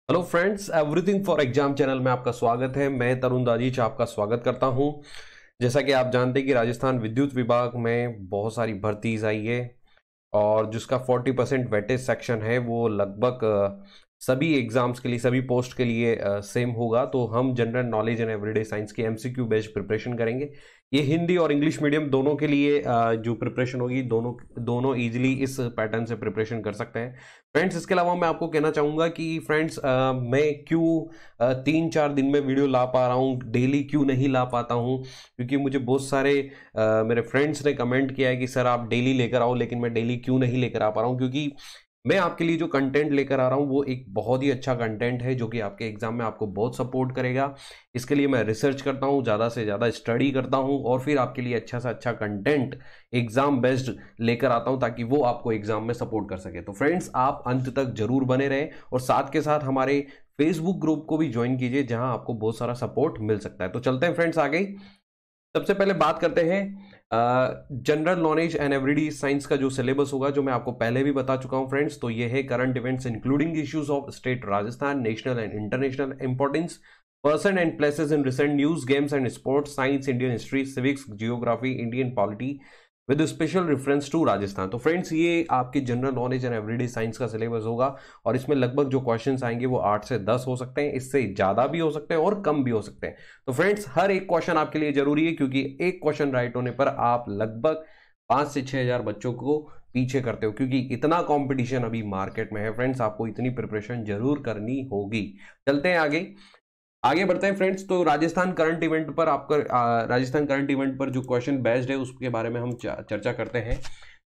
Hello friends, everything for exam channel में आपका स्वागत है। मैं तरुण दाजीच आपका स्वागत करता हूं। जैसा कि आप जानते हैं कि राजस्थान विद्युत विभाग में बहुत सारी भर्तीज आई है और जिसका 40% वेटेज सेक्शन है वो लगभग सभी एग्जाम्स के लिए, सभी पोस्ट के लिए सेम होगा। तो हम general knowledge and everyday science की एमसीक्यू बेस्ड प्रिपरेशन करेंगे। ये हिंदी और इंग्लिश मीडियम दोनों के लिए जो प्रिपरेशन होगी, दोनों दोनों इजीली इस पैटर्न से प्रिपरेशन कर सकते हैं फ्रेंड्स। इसके अलावा मैं आपको कहना चाहूँगा कि फ्रेंड्स मैं क्यों 3-4 दिन में वीडियो ला पा रहा हूँ, डेली क्यों नहीं ला पाता हूँ, क्योंकि मुझे बहुत सारे मेरे फ्रेंड्स ने कमेंट किया है कि सर आप डेली लेकर आओ, लेकिन मैं डेली क्यों नहीं लेकर आ पा रहा हूँ, क्योंकि मैं आपके लिए जो कंटेंट लेकर आ रहा हूँ वो एक बहुत ही अच्छा कंटेंट है जो कि आपके एग्जाम में आपको बहुत सपोर्ट करेगा। इसके लिए मैं रिसर्च करता हूँ, ज़्यादा से ज़्यादा स्टडी करता हूँ और फिर आपके लिए अच्छा से अच्छा कंटेंट एग्जाम बेस्ड लेकर आता हूँ ताकि वो आपको एग्जाम में सपोर्ट कर सके। तो फ्रेंड्स, आप अंत तक जरूर बने रहें और साथ के साथ हमारे फेसबुक ग्रुप को भी ज्वाइन कीजिए जहां आपको बहुत सारा सपोर्ट मिल सकता है। तो चलते हैं फ्रेंड्स आगे। सबसे पहले बात करते हैं general knowledge and everyday science का जो सिलेबस होगा, जो मैं आपको पहले भी बता चुका हूं फ्रेंड्स। तो ये है current events including issues of state Rajasthan, national and international importance, person and places in recent news, games and sports, science, Indian history, civics, geography, Indian polity with special reference to Rajasthan. तो friends, ये आपकी general knowledge and everyday science का syllabus होगा और इसमें लगभग जो questions आएंगे वो 8 से 10 हो सकते हैं, इससे ज्यादा भी हो सकते हैं और कम भी हो सकते हैं। तो फ्रेंड्स, हर एक क्वेश्चन आपके लिए जरूरी है क्योंकि एक क्वेश्चन राइट होने पर आप लगभग 5 से 6 हजार बच्चों को पीछे करते हो, क्योंकि इतना कंपटीशन अभी मार्केट में है फ्रेंड्स। आपको इतनी प्रिपरेशन जरूर करनी होगी। चलते हैं आगे बढ़ते हैं फ्रेंड्स। तो राजस्थान करंट इवेंट पर राजस्थान करंट इवेंट पर जो क्वेश्चन बेस्ड है उसके बारे में हम चर्चा करते हैं।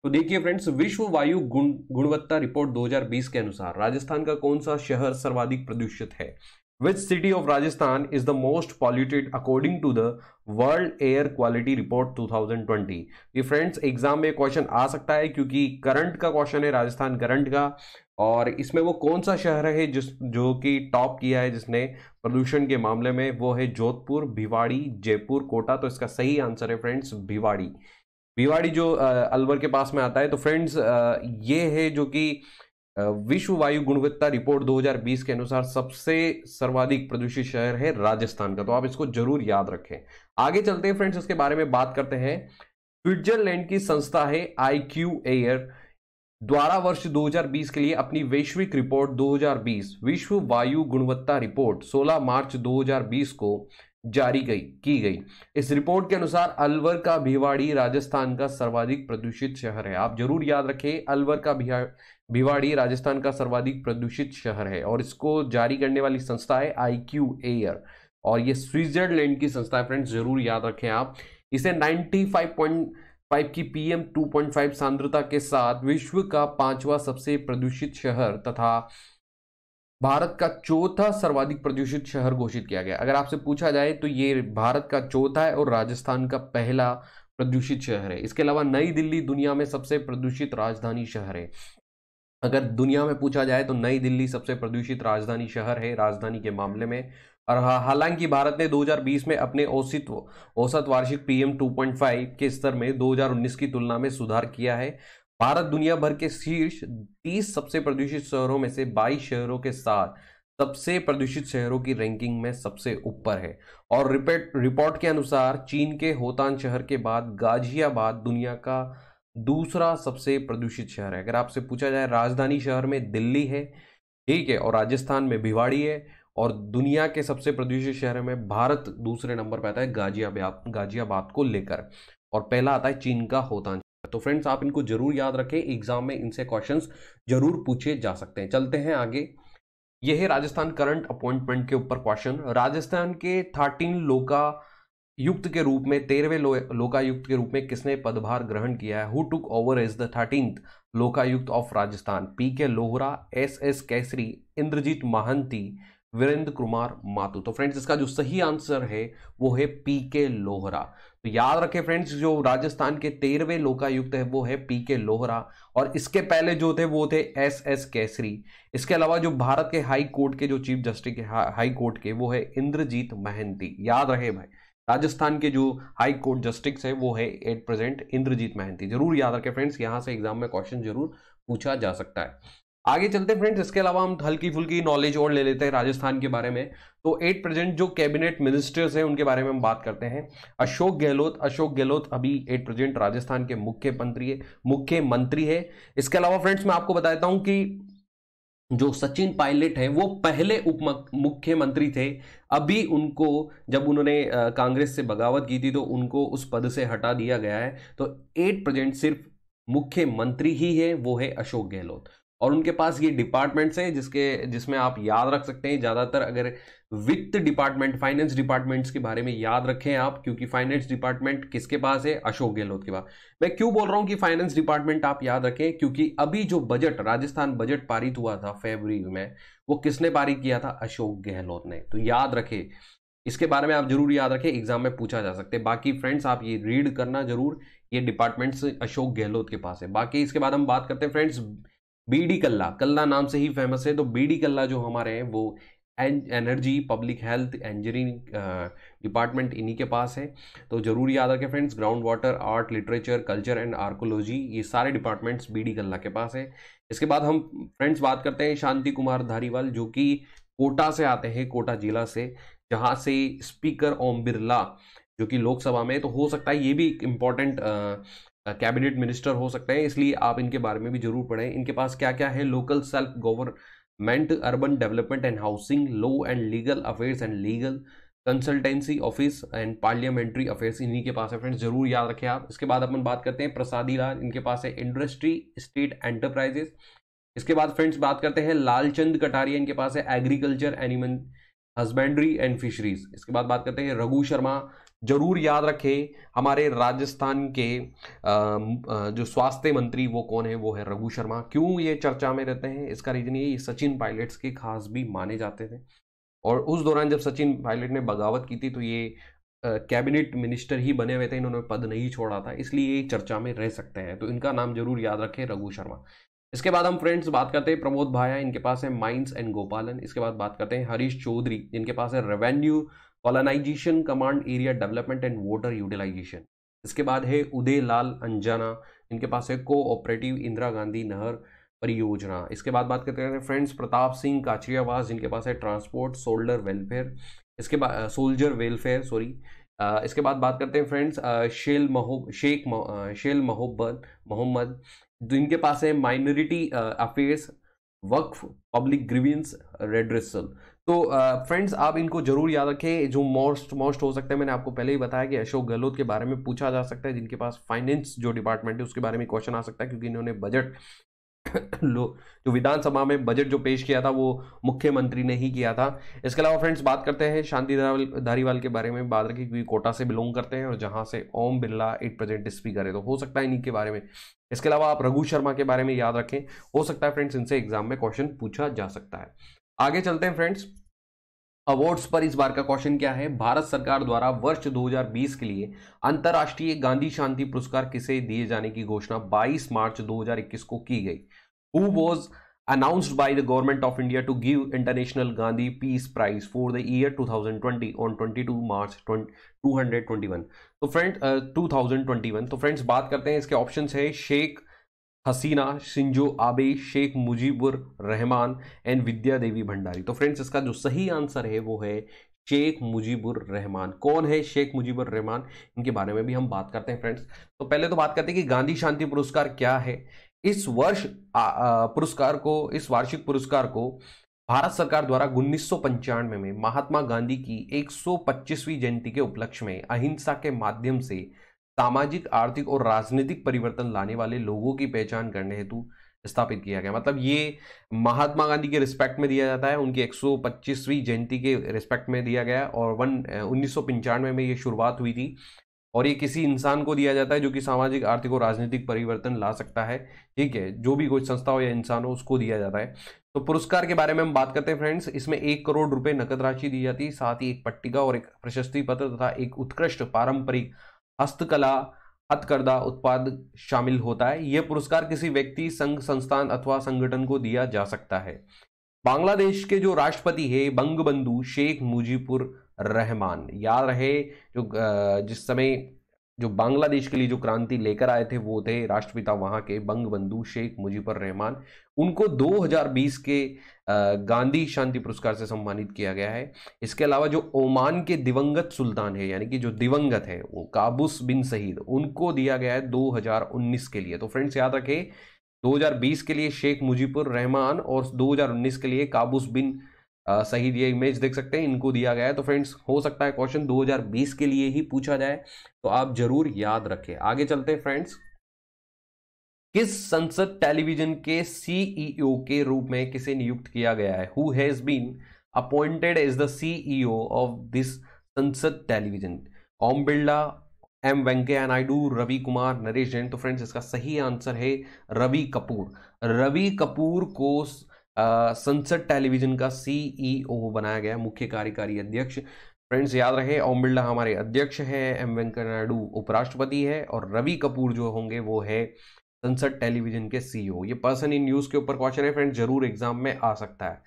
तो देखिए फ्रेंड्स, विश्व वायु गुणवत्ता रिपोर्ट 2020 के अनुसार राजस्थान का कौन सा शहर सर्वाधिक प्रदूषित है? Which city of Rajasthan is the most polluted according to the World Air Quality Report 2020? ये फ्रेंड्स एग्जाम में क्वेश्चन आ सकता है क्योंकि करंट का क्वेश्चन है, राजस्थान करंट का। और इसमें वो कौन सा शहर है जो कि टॉप किया है जिसने प्रदूषण के मामले में? वो है जोधपुर, भिवाड़ी, जयपुर, कोटा। तो इसका सही आंसर है फ्रेंड्स भिवाड़ी। भिवाड़ी जो अलवर के पास में आता है। तो फ्रेंड्स, ये है जो कि विश्व वायु गुणवत्ता रिपोर्ट 2020 के अनुसार सबसे सर्वाधिक प्रदूषित शहर है राजस्थान का। तो आप इसको जरूर याद रखें। आगे चलते हैं फ्रेंड्स, इसके बारे में बात करते हैं। स्विट्जरलैंड की संस्था है IQ एयर द्वारा वर्ष 2020 के लिए अपनी वैश्विक रिपोर्ट 2020 विश्व वायु गुणवत्ता रिपोर्ट 16 मार्च 2020 को जारी की गई। इस रिपोर्ट के अनुसार अलवर का भिवाड़ी राजस्थान का सर्वाधिक प्रदूषित शहर है। आप जरूर याद रखें, अलवर का भिवाड़ी राजस्थान का सर्वाधिक प्रदूषित शहर है और इसको जारी करने वाली संस्था है IQ एयर और ये स्विट्जरलैंड की संस्था है फ्रेंड्स, जरूर याद रखें आप इसे। 95.5 की PM 2.5 सांद्रता के साथ विश्व का 5वां सबसे प्रदूषित शहर तथा भारत का चौथा सर्वाधिक प्रदूषित शहर घोषित किया गया। अगर आपसे पूछा जाए तो ये भारत का चौथा है और राजस्थान का पहला प्रदूषित शहर है। इसके अलावा नई दिल्ली दुनिया में सबसे प्रदूषित राजधानी शहर है। अगर दुनिया में पूछा जाए तो नई दिल्ली सबसे प्रदूषित राजधानी शहर है राजधानी के मामले में। और हालांकि भारत ने 2020 में अपने औसत वार्षिक PM 2.5 के स्तर में 2019 की तुलना में सुधार किया है। भारत दुनिया भर के शीर्ष 30 सबसे प्रदूषित शहरों में से 22 शहरों के साथ सबसे प्रदूषित शहरों की रैंकिंग में सबसे ऊपर है। और रिपोर्ट के अनुसार चीन के होतान शहर के बाद गाजियाबाद दुनिया का दूसरा सबसे प्रदूषित शहर है। अगर आपसे पूछा जाए, राजधानी शहर में दिल्ली है, ठीक है, और राजस्थान में भिवाड़ी है, और दुनिया के सबसे प्रदूषित शहर में भारत दूसरे नंबर पर आता है गाजियाबाद को लेकर, और पहला आता है चीन का होतान। तो फ्रेंड्स, आप इनको जरूर याद रखें, एग्जाम में इनसे क्वेश्चंस जरूर पूछे जा सकते हैं। चलते हैं आगे। यह है राजस्थान करंट अपॉइंटमेंट के ऊपर क्वेश्चन। राजस्थान के 13 लोकायुक्त के रूप में 13वें लोकायुक्त के रूप में किसने पदभार ग्रहण किया है? Who took over as the 13th Lokayukta of Rajasthan? PK Lohra, SS Kesari, Indrajit Mahanti, Virendra Kumar Mathur. तो फ्रेंड्स, इसका जो सही आंसर है वो है PK लोहरा। तो याद रखें फ्रेंड्स, जो राजस्थान के 13वें लोकायुक्त है वो है PK लोहरा और इसके पहले जो थे वो थे SS केसरी। इसके अलावा जो भारत के हाई कोर्ट के जो चीफ जस्टिस के हाई कोर्ट के वो है इंद्रजीत महांती। याद रहे भाई, राजस्थान के जो हाई कोर्ट जस्टिस है वो है एट प्रेजेंट इंद्रजीत महांती। जरूर याद रखें फ्रेंड्स, यहां से एग्जाम में क्वेश्चन जरूर पूछा जा सकता है। आगे चलते हैं फ्रेंड्स, इसके अलावा हम हल्की फुल्की नॉलेज और ले लेते हैं राजस्थान के बारे में। तो 8 प्रेजेंट जो कैबिनेट मिनिस्टर्स हैं उनके बारे में हम बात करते हैं। अशोक गहलोत अभी 8 प्रेजेंट राजस्थान के मुख्यमंत्री है। इसके अलावा फ्रेंड्स मैं आपको बताता हूं कि जो सचिन पायलट है वो पहले उप मुख्यमंत्री थे। अभी उनको, जब उन्होंने कांग्रेस से बगावत की थी तो उनको उस पद से हटा दिया गया है। तो 8 प्रेजेंट सिर्फ मुख्यमंत्री ही है, वो है अशोक गहलोत। और उनके पास ये डिपार्टमेंट्स हैं जिसमें आप याद रख सकते हैं ज्यादातर। अगर वित्त डिपार्टमेंट, फाइनेंस डिपार्टमेंट्स के बारे में याद रखें आप, क्योंकि फाइनेंस डिपार्टमेंट किसके पास है? अशोक गहलोत के पास। मैं क्यों बोल रहा हूं कि फाइनेंस डिपार्टमेंट आप याद रखें? क्योंकि अभी जो बजट, राजस्थान बजट पारित हुआ था फरवरी में, वो किसने पारित किया था? अशोक गहलोत ने। तो याद रखें, इसके बारे में आप जरूर याद रखें, एग्जाम में पूछा जा सकते हैं। बाकी फ्रेंड्स आप ये रीड करना जरूर, ये डिपार्टमेंट्स अशोक गहलोत के पास है। बाकी इसके बाद हम बात करते हैं फ्रेंड्स, बीडी कल्ला नाम से ही फेमस है। तो बीडी कल्ला जो हमारे हैं वो energy, public health, engineering department इन्हीं के पास है। तो जरूर याद रखें friends, ground water, art, literature, culture and archaeology, ये सारे डिपार्टमेंट्स बीडी कल्ला के पास है। इसके बाद हम फ्रेंड्स बात करते हैं शांति कुमार धारीवाल, जो कि कोटा से आते हैं, कोटा जिला से, जहां से स्पीकर ओम बिरला जो कि लोकसभा में, तो हो सकता है ये भी इंपॉर्टेंट कैबिनेट मिनिस्टर हो सकते हैं, इसलिए आप इनके बारे में भी जरूर पढ़ें। इनके पास क्या क्या है? Local self government, urban development and housing, law and legal affairs and legal consultancy office and parliamentary affairs, इन्हीं के पास है फ्रेंड्स, जरूर याद रखें आप। इसके बाद अपन बात करते हैं प्रसादी लाल, इनके पास है इंडस्ट्री, स्टेट एंटरप्राइजेस। इसके बाद फ्रेंड्स बात करते हैं लालचंद कटारिया, इनके पास है agriculture, animal husbandry and fisheries. इसके बाद बात करते हैं रघु शर्मा, जरूर याद रखें हमारे राजस्थान के जो स्वास्थ्य मंत्री वो कौन है? वो है रघु शर्मा। क्यों ये चर्चा में रहते हैं? इसका रीजन ये सचिन पायलट्स के खास भी माने जाते थे, और उस दौरान जब सचिन पायलट ने बगावत की थी तो ये कैबिनेट मिनिस्टर ही बने हुए थे, इन्होंने पद नहीं छोड़ा था, इसलिए ये चर्चा में रह सकते हैं। तो इनका नाम जरूर याद रखें, रघु शर्मा। इसके बाद हम फ्रेंड्स बात करते हैं प्रमोद भाया, इनके पास है माइंस एंड गोपालन। इसके बाद बात करते हैं हरीश चौधरी, जिनके पास है revenue, colonisation, command area development and water utilisation. इसके बाद है उदय लाल अंजना, इनके पास है कोऑपरेटिव इंदिरा गांधी नहर परियोजना। इसके बाद बात करते हैं फ्रेंड्स प्रताप सिंह काचरियावास, जिनके पास है ट्रांसपोर्ट, सोल्जर वेलफेयर। इसके बाद सोल्जर वेलफेयर, सॉरी। इसके बाद बात करते हैं फ्रेंड्स शेख मोहम्मद, जिनके पास है माइनॉरिटी अफेयर्स, वक्फ, पब्लिक ग्रीवेंस रेड्रेसल। तो फ्रेंड्स आप इनको जरूर याद रखें। जो मोस्ट हो सकता है, मैंने आपको पहले ही बताया कि अशोक गहलोत के बारे में पूछा जा सकता है, जिनके पास फाइनेंस जो डिपार्टमेंट है उसके बारे में क्वेश्चन आ सकता है, क्योंकि इन्होंने बजट जो विधानसभा में बजट जो पेश किया था वो मुख्यमंत्री ने ही किया था। इसके अलावा फ्रेंड्स बात करते हैं शांति धारीवाल के बारे में बात रखी, क्योंकि कोटा से बिलोंग करते हैं और जहां से ओम बिरला 8 प्रेजेंट स्पीकर है, तो हो सकता है इन्हीं के बारे में। इसके अलावा आप रघु शर्मा के बारे में याद रखें, हो सकता है फ्रेंड्स इनसे एग्जाम में क्वेश्चन पूछा जा सकता है। आगे चलते हैं फ्रेंड्स, अवार्ड्स पर इस बार का क्वेश्चन क्या है? भारत सरकार द्वारा वर्ष 2020 के लिए अंतरराष्ट्रीय गांधी शांति पुरस्कार किसे दिए जाने की घोषणा 22 मार्च 2021 को की गई? Who was announced by the government of India to give International Gandhi Peace Prize for the year 2020 on 22 March 221? तो फ्रेंड 2021। तो फ्रेंड्स बात करते हैं, इसके ऑप्शंस है Sheikh Hasina, Shinzo Abe, Sheikh Mujibur Rahman and Vidya Devi Bhandari. तो फ्रेंड्स इसका जो सही आंसर है वो है शेख मुजीबुर रहमान। कौन है शेख मुजीबुर रहमान? इनके बारे में भी हम बात करते हैं फ्रेंड्स। तो पहले तो बात करते हैं कि गांधी शांति पुरस्कार क्या है। इस वार्षिक पुरस्कार को भारत सरकार द्वारा 1995 में महात्मा गांधी की 125वीं जयंती के उपलक्ष्य में अहिंसा के माध्यम से सामाजिक, आर्थिक और राजनीतिक परिवर्तन लाने वाले लोगों की पहचान करने हेतु स्थापित किया गया। मतलब ये महात्मा गांधी के रिस्पेक्ट में दिया जाता है, उनकी 125वीं जयंती के रिस्पेक्ट में दिया गया, और 1995 में ये शुरुआत हुई थी। और ये किसी इंसान को दिया जाता है जो कि सामाजिक, आर्थिक और राजनीतिक परिवर्तन ला सकता है। ठीक है, जो भी कोई संस्था हो या इंसान हो उसको दिया जाता है। तो पुरस्कार के बारे में हम बात करते हैं फ्रेंड्स। इसमें 1 करोड़ रुपए नकद राशि दी जाती है, साथ ही एक पट्टिका और एक प्रशस्ति पत्र तथा एक उत्कृष्ट पारंपरिक हस्तकला हथकरघा उत्पाद शामिल होता है। यह पुरस्कार किसी व्यक्ति, संघ, संस्थान अथवा संगठन को दिया जा सकता है। बांग्लादेश के जो राष्ट्रपति है बंगबंधु शेख मुजीबुर रहमान, याद रहे जो बांग्लादेश के लिए जो क्रांति लेकर आए थे वो थे राष्ट्रपिता वहां के बंगबंधु शेख मुजीबुर रहमान। उनको 2020 के गांधी शांति पुरस्कार से सम्मानित किया गया है। इसके अलावा जो ओमान के दिवंगत सुल्तान है, यानी कि जो दिवंगत है वो काबूस बिन सईद, उनको दिया गया है 2019 के लिए। तो फ्रेंड्स याद रखें 2020 के लिए शेख मुजीबुर रहमान और 2019 के लिए काबूस बिन सईद, ये इमेज देख सकते हैं, इनको दिया गया है। तो फ्रेंड्स हो सकता है क्वेश्चन 2020 के लिए ही पूछा जाए, तो आप जरूर याद रखें। आगे चलते हैं फ्रेंड्स। किस संसद टेलीविजन के सीईओ के रूप में किसे नियुक्त किया गया है? Who has been appointed as the CEO of this Sansad television? Om Birla, M Venkaiah Naidu, Ravi Kumar, Naresh Jain. तो फ्रेंड्स इसका सही आंसर है रवि कपूर। रवि कपूर को संसद टेलीविजन का सीईओ बनाया गया, मुख्य कार्यकारी अध्यक्ष। फ्रेंड्स याद रहे ओम बिरला हमारे अध्यक्ष हैं, एम वेंकैया नायडू उपराष्ट्रपति है और रवि कपूर जो होंगे वो है संसद टेलीविजन के सीईओ। ये पर्सन इन न्यूज के ऊपर क्वेश्चन है फ्रेंड्स, जरूर एग्जाम में आ सकता है।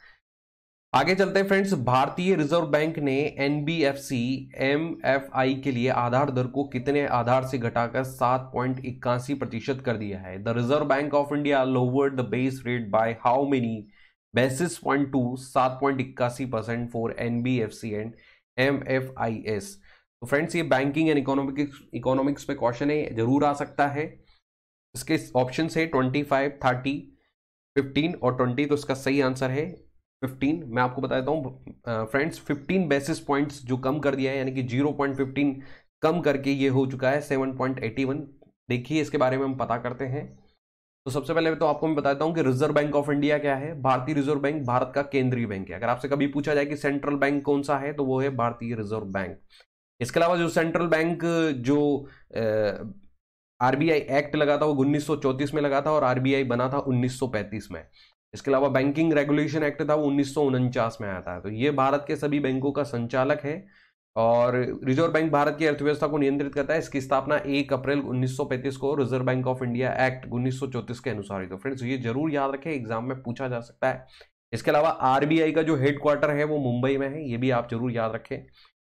आगे चलते हैं फ्रेंड्स। भारतीय रिजर्व बैंक ने एनबीएफसी एमएफआई के लिए आधार दर को कितने आधार से घटाकर 7.81% कर दिया है? The reserve bank of India lowered the base rate by how many basis point to 7.81% for NBFC and MFIs. तो फ्रेंड्स ये बैंकिंग एंड इकोनॉमिक्स पे क्वेश्चन है, जरूर आ सकता है। इसके ऑप्शन है 25, 30, 15 और 20। तो इसका सही आंसर है 15। मैं आपको बता देता हूं फ्रेंड्स, 15 बेसिस पॉइंट्स जो कम कर दिया है, यानी कि 0.15 कम करके ये हो चुका है 7.81। देखिए इसके बारे में हम पता करते हैं। तो सबसे पहले तो आपको मैं बताता हूं कि रिजर्व बैंक ऑफ इंडिया क्या है। भारतीय रिजर्व बैंक भारत का केंद्रीय बैंक है। अगर आपसे कभी पूछा जाए कि सेंट्रल बैंक कौन सा है, तो वो है भारतीय रिजर्व बैंक। इसके अलावा जो सेंट्रल बैंक जो आरबीआई एक्ट लगा था वो 1934 में लगा था और आरबीआई बना था 1935 में। इसके अलावा बैंकिंग रेगुलेशन एक्ट था वो 1949 में आया था। तो ये भारत के सभी बैंकों का संचालक है और रिजर्व बैंक भारत की अर्थव्यवस्था को नियंत्रित करता है। इसकी स्थापना 1 अप्रैल 1935 को reserve bank of India act 1934 के अनुसार हुई। तो फ्रेंड्स ये जरूर याद रखें, एग्जाम में पूछा जा सकता है। इसके अलावा आरबीआई का जो हेडक्वार्टर है वो मुंबई में है, ये भी आप जरूर याद रखें।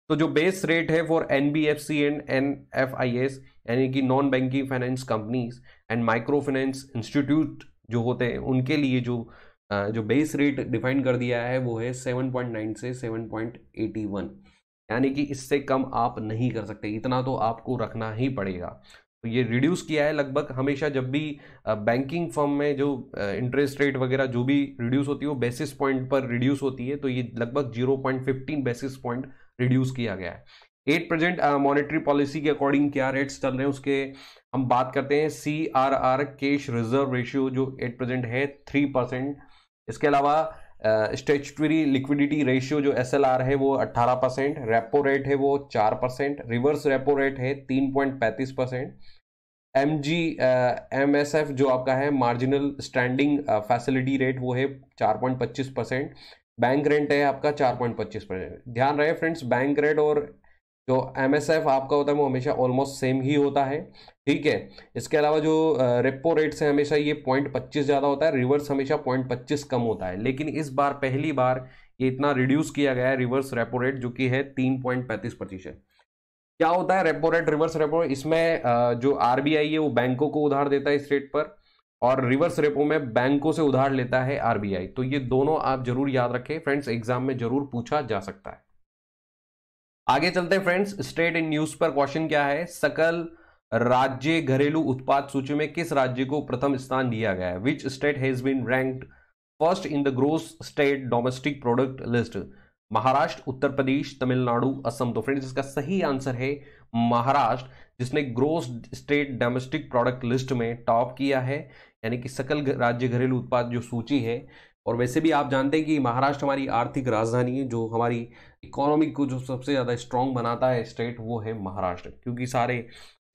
तो जो बेस रेट है फॉर एनबीएफसी एंड एनएफआईएस, यानी कि non banking finance companies and micro finance institute जो होते हैं, उनके लिए जो बेस रेट डिफाइन कर दिया है वो है 7.9 से 7.81, यानी कि इससे कम आप नहीं कर सकते, इतना तो आपको रखना ही पड़ेगा। तो ये रिड्यूस किया है लगभग। हमेशा जब भी बैंकिंग फर्म में जो इंटरेस्ट रेट वगैरह जो भी रिड्यूस होती है वो बेसिस पॉइंट पर रिड्यूस होती है, तो ये लगभग 0.15 बेसिस पॉइंट रिड्यूस किया गया है। 8% मॉनेटरी पॉलिसी के अकॉर्डिंग क्या रेट्स चल रहे हैं उसके हम बात करते हैं। CRR कैश रिजर्व रेशियो जो 8% है 3%। इसके अलावा स्टैट्यूटरी लिक्विडिटी रेशियो जो SLR है वो 18%। रेपो रेट है वो 4%। रिवर्स रेपो रेट है 3.35%। MSF जो आपका है मार्जिनल स्टैंडिंग फैसिलिटी रेट वो है 4.25%। बैंक रेंट है आपका 4.25%। ध्यान रहे फ्रेंड्स, बैंक रेट और जो MSF आपका होता है वो हमेशा ऑलमोस्ट सेम ही होता है, ठीक है। इसके अलावा जो रेपो रेट से हमेशा ये 0.25 ज़्यादा होता है, रिवर्स हमेशा 0.25 कम होता है। लेकिन इस बार पहली बार ये इतना रिड्यूस किया गया है रिवर्स रेपो रेट, जो कि है 3.35%। क्या होता है रेपो रेट, रिवर्स रेपो? इसमें जो आरबीआई है वो बैंकों को उधार देता है इस रेट पर, और रिवर्स रेपो में बैंकों से उधार लेता है आरबीआई। तो ये दोनों आप जरूर याद रखें फ्रेंड्स, एग्जाम में जरूर पूछा जा सकता है। आगे चलते हैं फ्रेंड्स। स्टेट इन न्यूज पर क्वेश्चन क्या है? सकल राज्य घरेलू उत्पाद सूची में किस राज्य को प्रथम स्थान दिया गया है? Which state has been ranked first in the gross state domestic product list? Maharashtra, Uttar Pradesh, Tamil Nadu, Assam. तो फ्रेंड्स इसका सही आंसर है महाराष्ट्र, जिसने gross state domestic product list में टॉप किया है, यानी कि सकल राज्य घरेलू उत्पाद जो सूची है। और वैसे भी आप जानते हैं कि महाराष्ट्र हमारी आर्थिक राजधानी है, जो हमारी इकोनॉमी को जो सबसे ज़्यादा स्ट्रांग बनाता है स्टेट वो है महाराष्ट्र, क्योंकि सारे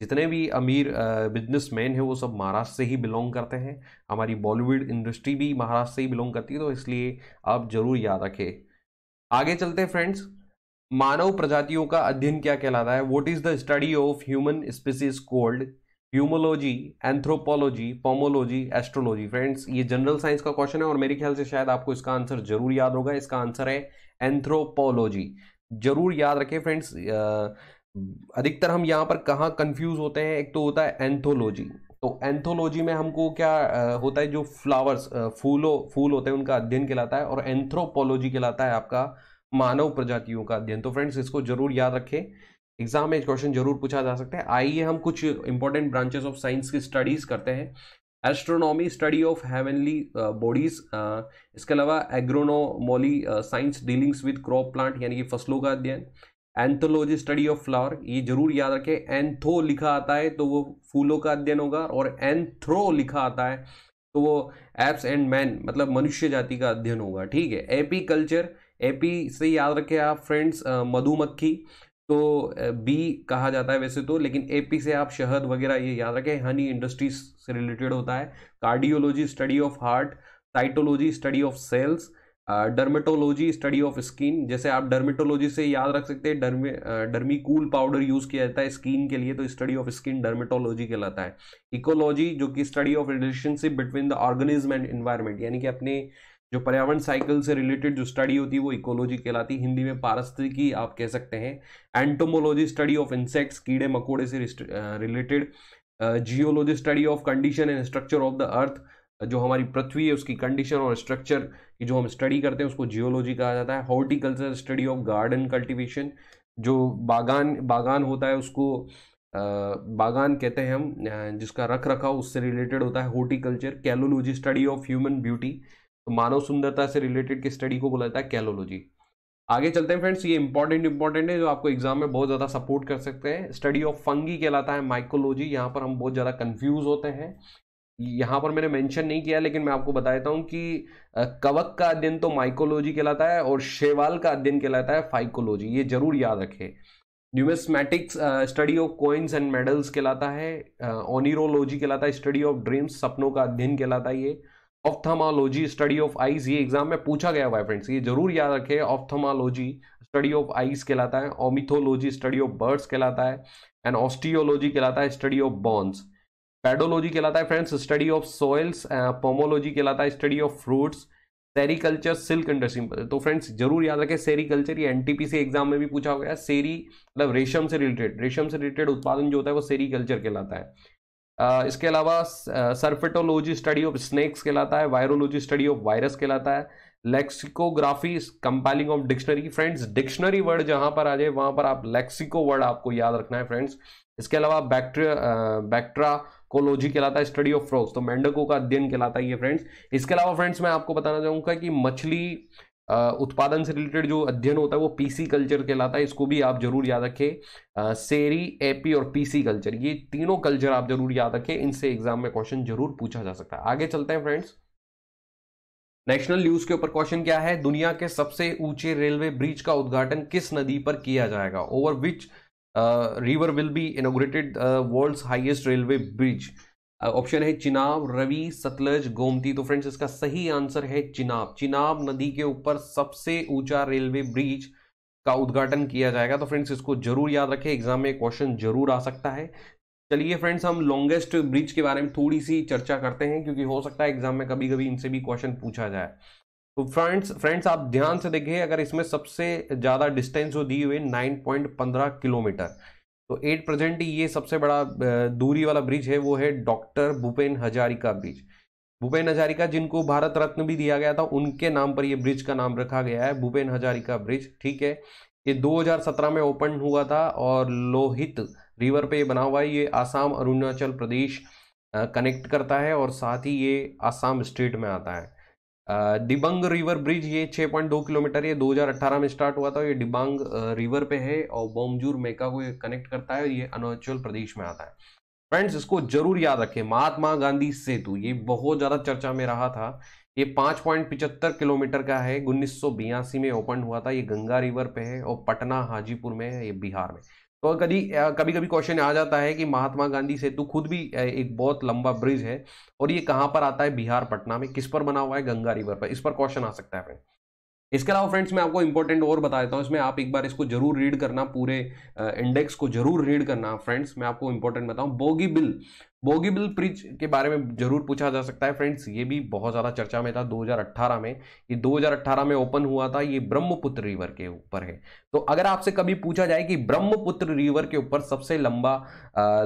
जितने भी अमीर बिजनेसमैन हैं वो सब महाराष्ट्र से ही बिलोंग करते हैं। हमारी बॉलीवुड इंडस्ट्री भी महाराष्ट्र से ही बिलोंग करती है, तो इसलिए आप जरूर याद रखें। आगे चलते हैं फ्रेंड्स। मानव प्रजातियों का अध्ययन क्या कहलाता है? What is the study of human species called? Humology, anthropology, pomology, astrology. Friends ये जनरल साइंस का क्वेश्चन है और मेरे ख्याल से शायद आपको इसका आंसर जरूर याद होगा। इसका आंसर है एंथ्रोपोलॉजी। जरूर याद रखें फ्रेंड्स, अधिकतर हम यहाँ पर कहाँ कंफ्यूज होते हैं, एक तो होता है एंथोलॉजी। तो एंथोलॉजी में हमको क्या होता है, जो फ्लावर्स फूल होते हैं उनका अध्ययन कहलाता है, और एंथ्रोपोलॉजी कहलाता है आपका मानव प्रजातियों का अध्ययन। तो फ्रेंड्स इसको जरूर याद रखें, एग्जाम में क्वेश्चन जरूर पूछा जा सकता है। आइए हम कुछ इंपॉर्टेंट ब्रांचेस ऑफ साइंस की स्टडीज करते हैं। Astronomy, study of heavenly bodies. इसके अलावा agronomy, science dealings with crop plant यानी कि फसलों का अध्ययन। एंथोलॉजी, स्टडी ऑफ फ्लावर, ये जरूर याद रखें, एंथो लिखा आता है तो वो फूलों का अध्ययन होगा, और एंथ्रो लिखा आता है तो वो एप्स एंड मैन मतलब मनुष्य जाति का अध्ययन होगा, ठीक है। एपी कल्चर, एपी से याद रखें आप फ्रेंड्स मधुमक्खी, तो बी कहा जाता है वैसे तो, लेकिन एपी से आप शहद वगैरह ये याद रखें, हनी इंडस्ट्रीज से रिलेटेड होता है। Cardiology, study of heart. Cytology, study of cells. Dermatology, study of skin, जैसे आप डर्मेटोलॉजी से याद रख सकते हैं डर्मीकूल पाउडर यूज किया जाता है स्किन के लिए, तो स्टडी ऑफ स्किन डर्मेटोलॉजी कहलाता है। इकोलॉजी, जो कि study of relationship between the organism and environment, यानी कि अपने जो पर्यावरण साइकिल से रिलेटेड जो स्टडी होती है वो इकोलॉजी कहलाती है, हिंदी में पारिस्थितिकी आप कह सकते हैं। एंटोमोलॉजी, स्टडी ऑफ इंसेक्ट्स, कीड़े मकोड़े से related. Geology, study of condition and structure of the earth, जो हमारी पृथ्वी है उसकी कंडीशन और स्ट्रक्चर की जो हम स्टडी करते हैं उसको जियोलॉजी कहा जाता है। Horticulture, study of garden cultivation, जो बागान होता है उसको बागान कहते हैं हम, जिसका रख रखाव उससे रिलेटेड होता है horticulture. Callology, study of human beauty, तो मानव सुंदरता से रिलेटेड की स्टडी को बोला जाता है कैलोलॉजी। आगे चलते हैं फ्रेंड्स, ये इंपॉर्टेंट है जो आपको एग्जाम में बहुत ज्यादा सपोर्ट कर सकते हैं। स्टडी ऑफ फंगी कहलाता है माइकोलॉजी, यहाँ पर हम बहुत ज्यादा कंफ्यूज होते हैं, यहाँ पर मैंने मेंशन नहीं किया लेकिन मैं आपको बता देता हूँ कि कवक का अध्ययन तो माइकोलॉजी कहलाता है और शैवाल का अध्ययन कहलाता है फाइकोलॉजी, ये जरूर याद रखें। Numismatics, study of coins and medals कहलाता है। ओनिरोलॉजी कहलाता है स्टडी ऑफ ड्रीम्स, सपनों का अध्ययन कहलाता है ये। ऑप्थेमोलॉजी, स्टडी ऑफ आईज, ये एग्जाम में पूछा गया हुआ है फ्रेंड्स, ये जरूर याद रखें। ऑप्थेमोलॉजी, स्टडी ऑफ आईज कहलाता है। ओमिथोलॉजी, स्टडी ऑफ बर्ड्स कहलाता है। एंड ऑस्टियोलॉजी कहलाता है स्टडी ऑफ बॉन्स। पेडोलॉजी कहलाता है friends study of soils. Pomology कहलाता है study of fruits. Sericulture, silk industry, तो फ्रेंड्स जरूर याद रखें सेरीकल्चर, ये एनटीपीसी एग्जाम में भी पूछा गया। सेरी मतलब रेशम से रिलेटेड उत्पादन जो होता है वो सेरीकल्चर कहलाता है। इसके अलावा सर्फेटोलॉजी, स्टडी ऑफ स्नेक्स कहलाता है। वायरोलॉजी, स्टडी ऑफ वायरस कहलाता है। Lexicography, compiling of dictionary, friends dictionary word जहां पर आ जाए वहां पर आप लेक्सिको वर्ड आपको याद रखना है फ्रेंड्स। इसके अलावा बैक्ट्राकोलॉजी कहलाता है स्टडी ऑफ फ्रॉग्स, तो मेंढकों का अध्ययन कहलाता है ये फ्रेंड्स। इसके अलावा फ्रेंड्स मैं आपको बताना चाहूंगा कि मछली उत्पादन से रिलेटेड जो अध्ययन होता है वो पीसी कल्चर कहलाता है, इसको भी आप जरूर याद रखें। सेरी, एपी और पीसी कल्चर, ये तीनों कल्चर आप जरूर याद रखें, इनसे एग्जाम में क्वेश्चन जरूर पूछा जा सकता है। आगे चलते हैं फ्रेंड्स, नेशनल न्यूज के ऊपर क्वेश्चन क्या है, दुनिया के सबसे ऊंचे रेलवे ब्रिज का उद्घाटन किस नदी पर किया जाएगा? Over which river will be inaugurated world's highest railway bridge? Option है चिनाब, रवि, सतलज, गोमती। तो फ्रेंड्स इसका सही आंसर है चिनाब। चिनाब नदी के ऊपर सबसे ऊंचा रेलवे ब्रिज का उद्घाटन किया जाएगा, तो फ्रेंड्स इसको जरूर याद रखें, एग्जाम में क्वेश्चन जरूर आ सकता है। चलिए फ्रेंड्स हम लॉन्गेस्ट ब्रिज के बारे में थोड़ी सी चर्चा करते हैं, क्योंकि हो सकता है एग्जाम में कभी कभी इनसे भी क्वेश्चन पूछा जाए। तो फ्रेंड्स आप ध्यान से देखिए, अगर इसमें सबसे ज्यादा डिस्टेंस जो दी हुई 9.15 किलोमीटर, तो 8% ये सबसे बड़ा दूरी वाला ब्रिज है, वो है डॉक्टर भूपेन हजारिका ब्रिज। भूपेन हजारिका जिनको भारत रत्न भी दिया गया था, उनके नाम पर ये ब्रिज का नाम रखा गया है, भूपेन हजारिका ब्रिज, ठीक है। ये 2017 में ओपन हुआ था और लोहित रिवर पे ये बना हुआ है। ये आसाम अरुणाचल प्रदेश कनेक्ट करता है और साथ ही ये आसाम स्टेट में आता है। डिबांग रिवर ब्रिज ये 6.2 किलोमीटर, ये 2018 में स्टार्ट हुआ था। ये डिबांग रिवर पे है और बोमजूर मेका को ये कनेक्ट करता है और ये अरुणाचल प्रदेश में आता है। फ्रेंड्स इसको जरूर याद रखें, महात्मा गांधी सेतु, ये बहुत ज्यादा चर्चा में रहा था। ये 5.75 किलोमीटर का है, 1982 में ओपन हुआ था। ये गंगा रिवर पे है और पटना हाजीपुर में है, ये बिहार में। तो कभी कभी क्वेश्चन आ जाता है कि महात्मा गांधी सेतु खुद भी एक बहुत लंबा ब्रिज है और ये कहाँ पर आता है? बिहार, पटना में। किस पर बना हुआ है? गंगा रिवर पर। इस पर क्वेश्चन आ सकता है फ्रेंड। इसके अलावा फ्रेंड्स मैं आपको इंपॉर्टेंट और बता देता हूं, इसमें आप एक बार इसको जरूर रीड करना, पूरे इंडेक्स को जरूर रीड करना फ्रेंड्स। मैं आपको इंपॉर्टेंट बताऊं, बोगीबिल ब्रिज के बारे में जरूर पूछा जा सकता है फ्रेंड्स। ये भी बहुत ज्यादा चर्चा में था 2018 में। ये 2018 में ओपन हुआ था, ये ब्रह्मपुत्र रिवर के ऊपर है। तो अगर आपसे कभी पूछा जाए कि ब्रह्मपुत्र रिवर के ऊपर सबसे लंबा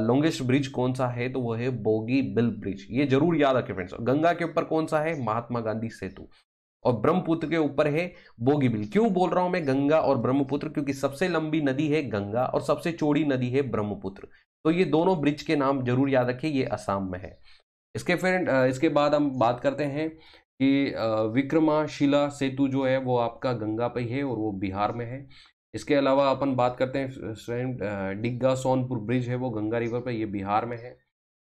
लॉन्गेस्ट ब्रिज कौन सा है, तो वो है बोगीबिल ब्रिज। ये जरूर याद रखें फ्रेंड्स। गंगा के ऊपर कौन सा है, महात्मा गांधी सेतु, और ब्रह्मपुत्र के ऊपर है बोगीबिल। क्यों बोल रहा हूं मैं गंगा और ब्रह्मपुत्र, क्योंकि सबसे लंबी नदी है गंगा और सबसे चौड़ी नदी है ब्रह्मपुत्र। तो ये दोनों ब्रिज के नाम जरूर याद रखिए, ये असम में है। इसके बाद हम बात करते हैं कि विक्रमशिला सेतु जो है वो आपका गंगा पे है और वो बिहार में है। इसके अलावा अपन बात करते हैं डिग्गा सोनपुर ब्रिज है, वो गंगा रिवर पे, ये बिहार में है।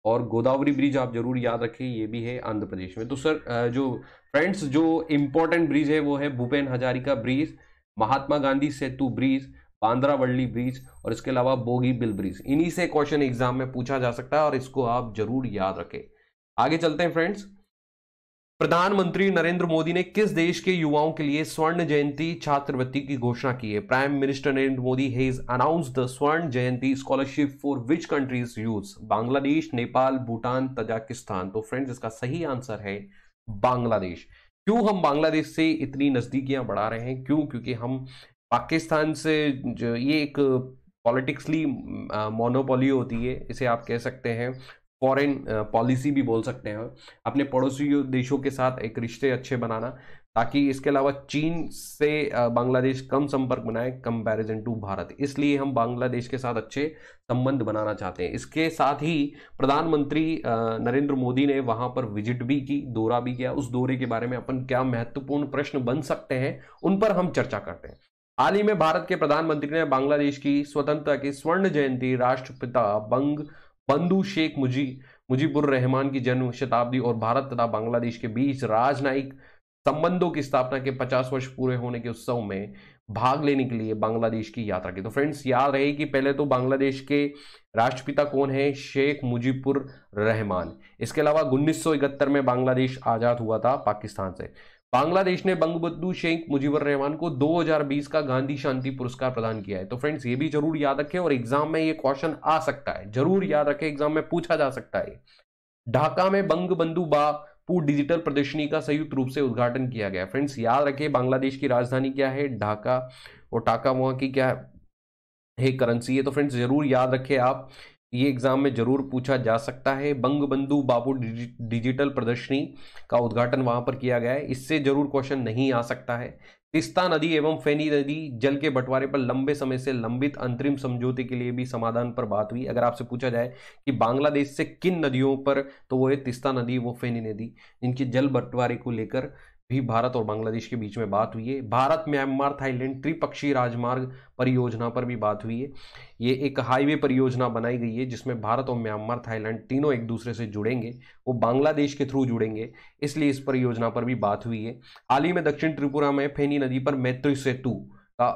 और गोदावरी ब्रिज आप जरूर याद रखें, ये भी है आंध्र प्रदेश में। तो सर जो फ्रेंड्स जो इंपॉर्टेंट ब्रिज है वो है भूपेन हजारिका ब्रिज, महात्मा गांधी सेतु ब्रिज, बांद्रावल्ली ब्रिज और इसके अलावा बोगीबिल ब्रिज। इन्हीं से क्वेश्चन एग्जाम में पूछा जा सकता है और इसको आप जरूर याद रखें। आगे चलते हैं फ्रेंड्स। प्रधानमंत्री नरेंद्र मोदी ने किस देश के युवाओं के लिए स्वर्ण जयंती छात्रवृत्ति की घोषणा की है? Prime minister Narendra Modi has announced the Swarna Jayanti scholarship for which countries use? Bangladesh, Nepal, Bhutan, Tajikistan. तो फ्रेंड्स इसका सही आंसर है बांग्लादेश। क्यों हम बांग्लादेश से इतनी नजदीकियां बढ़ा रहे हैं? क्यों? क्योंकि हम पाकिस्तान से जो ये एक पॉलिटिक्सली मोनोपोली होती है, इसे आप कह सकते हैं फॉरेन पॉलिसी भी बोल सकते हैं, अपने पड़ोसी देशों के साथ एक रिश्ते अच्छे बनाना, ताकि इसके अलावा चीन से बांग्लादेश कम संपर्क बनाए कंपैरिजन टू भारत। इसलिए हम बांग्लादेश के साथ अच्छे संबंध बनाना चाहते हैं। इसके साथ ही प्रधानमंत्री नरेंद्र मोदी ने वहां पर विजिट भी की, दौरा भी किया। उस दौरे के बारे में अपन क्या महत्वपूर्ण प्रश्न बन सकते हैं, उन पर हम चर्चा करते हैं। हाल ही में भारत के प्रधानमंत्री ने बांग्लादेश की स्वतंत्रता की स्वर्ण जयंती, राष्ट्रपिता बंधु शेख मुजीबुर रहमान की जन्म शताब्दी और भारत तथा बांग्लादेश के बीच राजनयिक संबंधों की स्थापना के 50 वर्ष पूरे होने के उत्सव में भाग लेने के लिए बांग्लादेश की यात्रा की। तो फ्रेंड्स याद रहे कि पहले तो बांग्लादेश के राष्ट्रपिता कौन है? शेख मुजीबुर रहमान। इसके अलावा 1971 में बांग्लादेश आजाद हुआ था पाकिस्तान से। बांग्लादेश ने बंगबंधु शेख मुजीबुर रहमान को 2020 का गांधी शांति पुरस्कार प्रदान किया है। तो फ्रेंड्स ये भी जरूर याद रखें और एग्जाम में ये क्वेश्चन आ सकता है, जरूर याद रखें, एग्जाम में पूछा जा सकता है। ढाका में बंगबंधु बापू डिजिटल प्रदर्शनी का संयुक्त रूप से उद्घाटन किया गया। फ्रेंड्स याद रखें बांग्लादेश की राजधानी क्या है? ढाका, और ढाका वहां की क्या है? करेंसी है। तो फ्रेंड्स जरूर याद रखें आप, ये एग्जाम में जरूर पूछा जा सकता है। बंगबंधु बापू डिजिटल प्रदर्शनी का उद्घाटन वहां पर किया गया है, इससे जरूर क्वेश्चन नहीं आ सकता है। तीस्ता नदी एवं फेनी नदी जल के बंटवारे पर लंबे समय से लंबित अंतरिम समझौते के लिए भी समाधान पर बात हुई। अगर आपसे पूछा जाए कि बांग्लादेश से किन नदियों पर, तो वो है तीस्ता नदी, वो फेनी नदी, इनके जल बंटवारे को लेकर भी भारत और बांग्लादेश के बीच में बात हुई है। भारत म्यांमार थाईलैंड त्रिपक्षीय राजमार्ग परियोजना पर भी बात हुई है। ये एक हाईवे परियोजना बनाई गई है जिसमें भारत और म्यांमार थाईलैंड तीनों एक दूसरे से जुड़ेंगे, वो बांग्लादेश के थ्रू जुड़ेंगे, इसलिए इस परियोजना पर भी बात हुई है। हाल ही में दक्षिण त्रिपुरा में फेनी नदी पर मैत्री सेतु का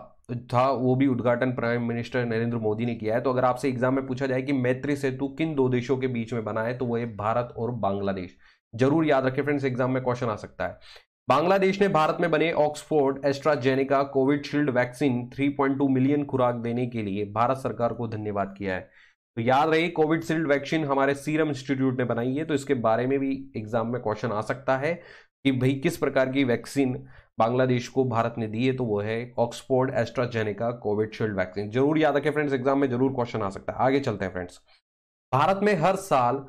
था, वो भी उद्घाटन प्राइम मिनिस्टर नरेंद्र मोदी ने किया है। तो अगर आपसे एग्जाम में पूछा जाए कि मैत्री सेतु किन दो देशों के बीच में बना है, तो वो है भारत और बांग्लादेश। जरूर याद रखें फ्रेंड्स, एग्जाम में क्वेश्चन आ सकता है। बांग्लादेश ने भारत में बने Oxford AstraZeneca Covishield vaccine 3.2 million खुराक देने के लिए भारत सरकार को धन्यवाद किया है। तो याद रहे कोविशील्ड वैक्सीन हमारे सीरम इंस्टीट्यूट ने बनाई है, तो इसके बारे में भी एग्जाम में क्वेश्चन आ सकता है कि भाई किस प्रकार की वैक्सीन बांग्लादेश को भारत ने दी है, तो वो है ऑक्सफोर्ड एस्ट्राजेनेका कोविशील्ड वैक्सीन। जरूर याद रखें फ्रेंड्स, एग्जाम में जरूर क्वेश्चन आ सकता है। आगे चलते हैं फ्रेंड्स। भारत में हर साल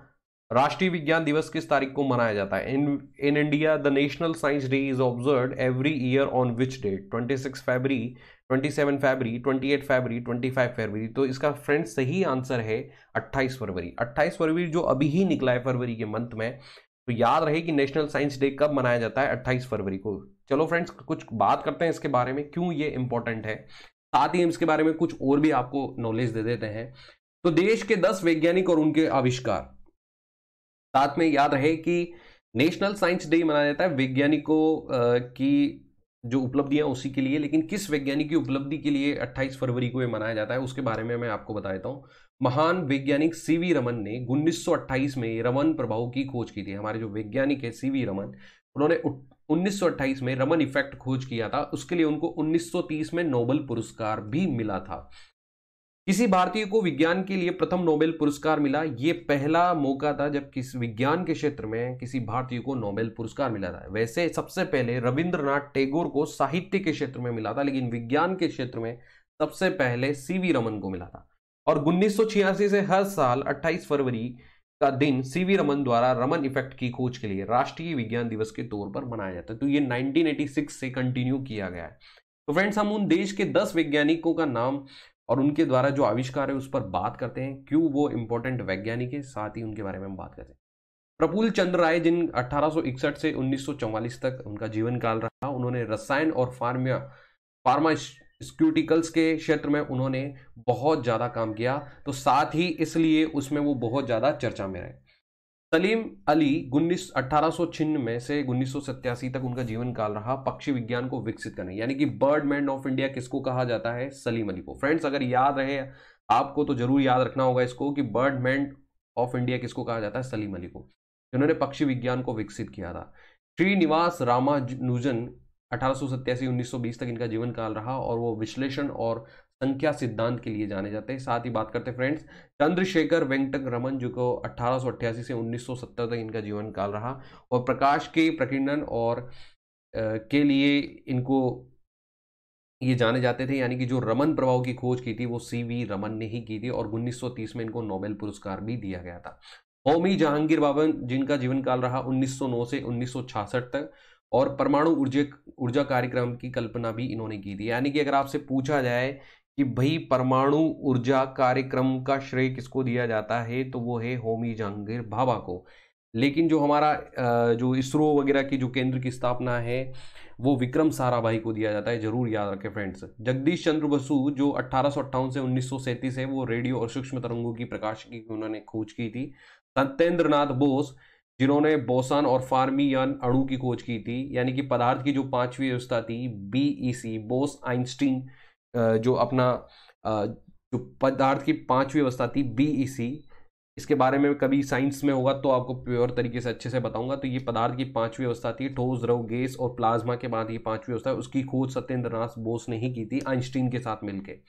राष्ट्रीय विज्ञान दिवस किस तारीख को मनाया जाता है? In India the national science day is observed every year on which date? 26 फरवरी, 27 फरवरी, 28 फरवरी, 25 फरवरी। तो इसका फ्रेंड्स सही आंसर है 28 फरवरी। 28 फरवरी जो अभी ही निकला है फरवरी के मंथ में। तो याद रहे कि नेशनल साइंस डे कब मनाया जाता है? 28 फरवरी को। चलो फ्रेंड्स कुछ बात करते हैं इसके बारे में, क्यों ये इंपॉर्टेंट है, साथ ही हम इसके बारे में कुछ और भी आपको नॉलेज दे देते हैं। तो देश के 10 वैज्ञानिक और उनके आविष्कार, साथ में याद रहे कि नेशनल साइंस डे मनाया जाता है वैज्ञानिकों की जो उपलब्धियां उसी के लिए, लेकिन किस वैज्ञानिक की उपलब्धि के लिए 28 फरवरी को ये मनाया जाता है उसके बारे में मैं आपको बता देता हूं। महान वैज्ञानिक सीवी रमन ने 1928 में रमन प्रभाव की खोज की थी। हमारे जो वैज्ञानिक है सीवी रमन, उन्होंने 1928 में रमन इफेक्ट खोज किया था, उसके लिए उनको 1930 में नोबेल पुरस्कार भी मिला था। किसी भारतीय को विज्ञान के लिए प्रथम नोबेल पुरस्कार मिला, ये पहला मौका था जब किसी विज्ञान के क्षेत्र में किसी भारतीय को नोबेल पुरस्कार मिला था। वैसे सबसे पहले रविंद्रनाथ टैगोर को साहित्य के क्षेत्र में मिला था, लेकिन विज्ञान के क्षेत्र में सबसे पहले सीवी रमन को मिला था। और 1986 से हर साल 28 फरवरी का दिन सीवी रमन द्वारा रमन इफेक्ट की खोज के लिए राष्ट्रीय विज्ञान दिवस के तौर पर मनाया जाता है। तो ये 1986 से कंटिन्यू किया गया है। तो फ्रेंड्स, हम उन देश के 10 वैज्ञानिकों का नाम और उनके द्वारा जो आविष्कार है उस पर बात करते हैं, क्यों वो इंपॉर्टेंट वैज्ञानिक है, साथ ही उनके बारे में हम बात करते हैं। प्रफुल्ल चंद्र राय, जिन 1861 से 1944 तक उनका जीवन काल रहा, उन्होंने रसायन और फार्मास्यूटिकल्स के क्षेत्र में उन्होंने बहुत ज्यादा काम किया, तो साथ ही इसलिए उसमें वो बहुत ज्यादा चर्चा में रहे। सलीम अली 1896 में से 1987 तक उनका जीवन काल रहा, पक्षी विज्ञान को विकसित करने, यानी कि बर्ड मैन ऑफ इंडिया किसको कहा जाता है? सलीम अली को। फ्रेंड्स, अगर याद रहे आपको तो जरूर याद रखना होगा इसको कि बर्ड मैन ऑफ इंडिया किसको कहा जाता है? सलीम अली को, जिन्होंने पक्षी विज्ञान को विकसित किया था। श्रीनिवास रामानुजन 1887-1920 तक इनका जीवन काल रहा और वो विश्लेषण और संख्या सिद्धांत के लिए जाने जाते हैं। साथ ही बात करते हैं फ्रेंड्स चंद्रशेखर वेंकट रमन, जो को 1888 से 1970 तक इनका जीवन काल रहा और प्रकाश के प्रकीर्णन और के लिए इनको ये जाने जाते थे, यानी कि जो रमन प्रभाव की खोज की थी वो सीवी रमन ने ही की थी और 1930 में इनको नोबेल पुरस्कार भी दिया गया था। होमी जहांगीर बाबा, जिनका जीवन काल रहा 1909 से 1966 तक और परमाणु ऊर्जा कार्यक्रम की कल्पना भी इन्होंने की थी। यानी कि अगर आपसे पूछा जाए कि भाई परमाणु ऊर्जा कार्यक्रम का श्रेय किसको दिया जाता है, तो वो है होमी जहांगीर भाभा को। लेकिन जो हमारा जो इसरो वगैरह की जो केंद्र की स्थापना है वो विक्रम साराभाई को दिया जाता है, जरूर याद रखें फ्रेंड्स। जगदीश चंद्र बसु, जो 1858 से 1937 है, वो रेडियो और सूक्ष्म तरंगों की प्रकाशिकी की उन्होंने खोज की थी। सत्येंद्र नाथ बोस, जिन्होंने बोसान और फार्मियन अणु की खोज की थी, यानी कि पदार्थ की जो पांचवी व्यवस्था थी बीईसी, बोस आइंस्टीन, जो अपना जो पदार्थ की पांचवी अवस्था थी बीईसी, इसके बारे में कभी साइंस में होगा तो आपको प्योर तरीके से अच्छे से बताऊंगा। तो ये पदार्थ की पांचवी अवस्था थी, ठोस, द्रव, गैस और प्लाज्मा के बाद ये पांचवी अवस्था, उसकी खोज सत्येंद्रनाथ बोस ने ही की थी आइंस्टीन के साथ मिलकर।